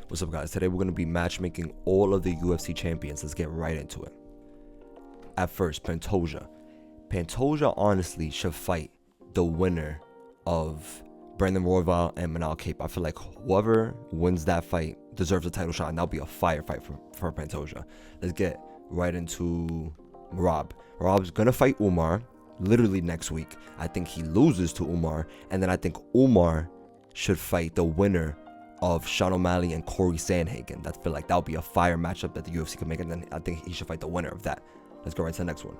What's up, guys? Today we're going to be matchmaking all of the UFC champions. Let's get right into it. At first, Pantoja. Pantoja honestly should fight the winner of Brandon Royval and Manal Cape. I feel like whoever wins that fight deserves a title shot, and that'll be a fire fight for Pantoja. Let's get right into Merab. Merab's going to fight Umar literally next week. I think he loses to Umar, and then I think Umar should fight the winner of Sean O'Malley and Corey Sandhagen. I feel like that would be a fire matchup that the UFC could make, and then I think he should fight the winner of that. Let's go right to the next one.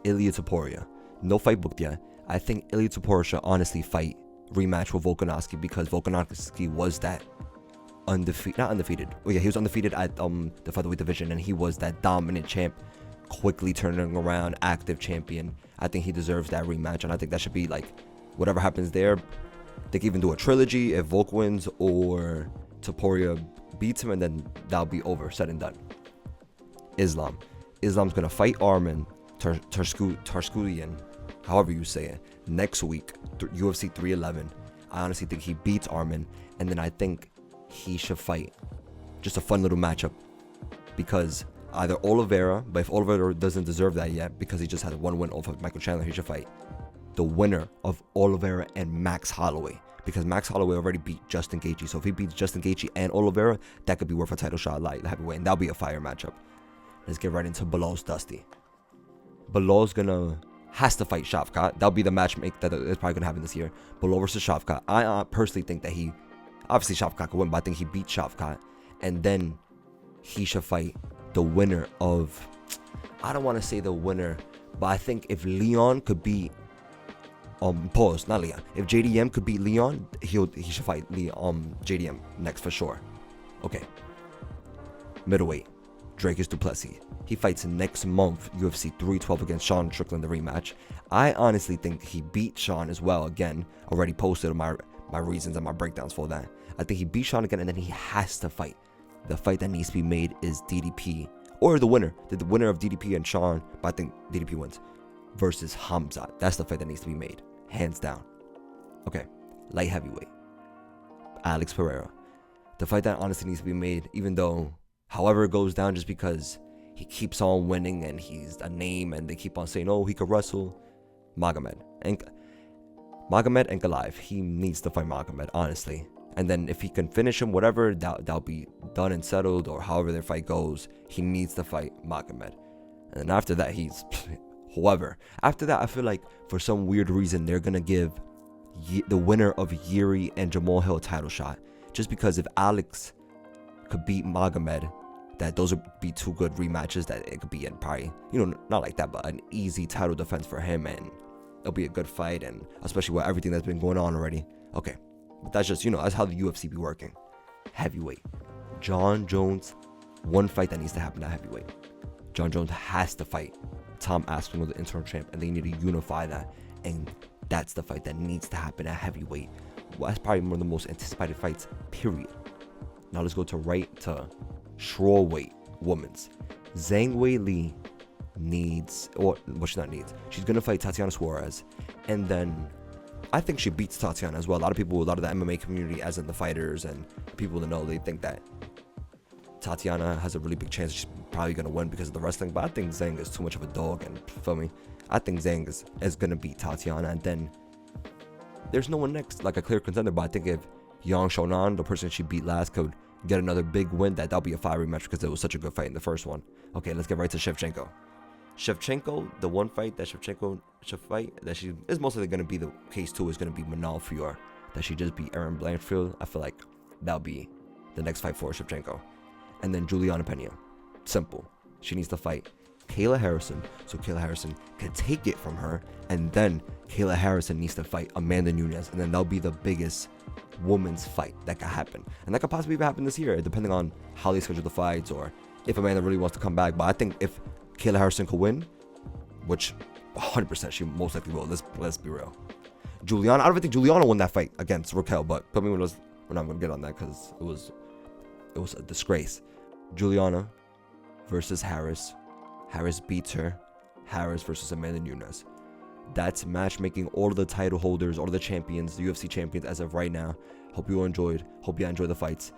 Ilia Topuria. No fight booked yet. I think Ilia Topuria should honestly fight rematch with Volkanovski, because Volkanovski was that not undefeated. Oh yeah, he was undefeated at the featherweight division, and he was that dominant champ, quickly turning around, active champion. I think he deserves that rematch, and I think that should be like whatever happens there. They can even do a trilogy if Volk wins or Topuria beats him, and then that'll be over, said and done. Islam's gonna fight Arman Tarskulian, however you say it, next week, UFC 311. I honestly think he beats Arman, and then I think he should fight just a fun little matchup, because either Oliveira, but if Oliveira doesn't deserve that yet because he just had one win over Michael Chandler, he should fight the winner of Oliveira and Max Holloway, because Max Holloway already beat Justin Gaethje. So if he beats Justin Gaethje and Oliveira, that could be worth a title shot light heavyweight, and that'll be a fire matchup. Let's get right into Belal's Dusty. Belal's has to fight Shavkat. That'll be the matchmake that is probably gonna happen this year. Belal versus Shavkat. I personally think that obviously Shavkat could win, but I think he beats Shavkat, and then he should fight the winner of, I don't want to say the winner, but I think if Leon could beat not Leon. If JDM could beat Leon, he should fight JDM next for sure. Okay. Middleweight. Dricus du Plessis. He fights next month, UFC 312 against Sean Strickland, the rematch. I honestly think he beat Sean as well. Again, already posted my reasons and my breakdowns for that. I think he beat Sean again, and then he has to fight. The fight that needs to be made is DDP, or the winner of DDP and Sean, but I think DDP wins, versus Hamzat. That's the fight that needs to be made, hands down. Okay, light heavyweight. Alex Pereira. The fight that honestly needs to be made, even though however it goes down, just because he keeps on winning and he's a name and they keep on saying, oh, he could wrestle. Magomed and Goliath. He needs to fight Magomed, honestly. And then if he can finish him, whatever, that'll be done and settled, or however their fight goes, he needs to fight Magomed. And then after that, he's whoever. After that, I feel like for some weird reason, they're going to give the winner of Yuri and Jamal Hill a title shot. Just because if Alex could beat Magomed, that those would be two good rematches that it could be in probably, not like that, but an easy title defense for him, and it'll be a good fight, and especially with everything that's been going on already. Okay, but that's just, that's how the UFC be working. Heavyweight. Jon Jones, one fight that needs to happen at heavyweight. Jon Jones has to fight Tom Aspinall, the interim champ, and they need to unify that, and that's the fight that needs to happen at heavyweight. Well, that's probably one of the most anticipated fights, period. Now let's go to strawweight women's. Zangief Lee she's gonna fight Tatiana Suarez, and then I think she beats Tatiana as well. A lot of the MMA community, as in the fighters and people that know, they think that Tatiana has a really big chance. She's probably gonna win because of the wrestling, but I think Zhang is too much of a dog, and feel me, I think Zhang is gonna beat Tatiana, and then there's no one next like a clear contender. But I think if Yang Shonan, the person she beat last, could get another big win, that'll be a fiery match, because it was such a good fight in the first one. Okay, let's get right to Shevchenko. The one fight that Shevchenko should fight, that she is mostly going to be the case too, is going to be Manal Fior, that she just beat Erin Blanchfield. I feel like that'll be the next fight for Shevchenko. And then Juliana Pena. Simple. She needs to fight Kayla Harrison, so Kayla Harrison can take it from her, and then Kayla Harrison needs to fight Amanda Nunes, and then that'll be the biggest women's fight that could happen, and that could possibly even happen this year, depending on how they schedule the fights, or if Amanda really wants to come back. But I think if Kayla Harrison could win, which 100% she most likely will, let's be real. Juliana, I don't think Juliana won that fight against Raquel, but we're not gonna get on that because it was a disgrace. Juliana versus Harris. Harris beats her. Harris versus Amanda Nunes. That's matchmaking all of the title holders, all of the champions, the UFC champions as of right now. Hope you all enjoyed. Hope you enjoy the fights.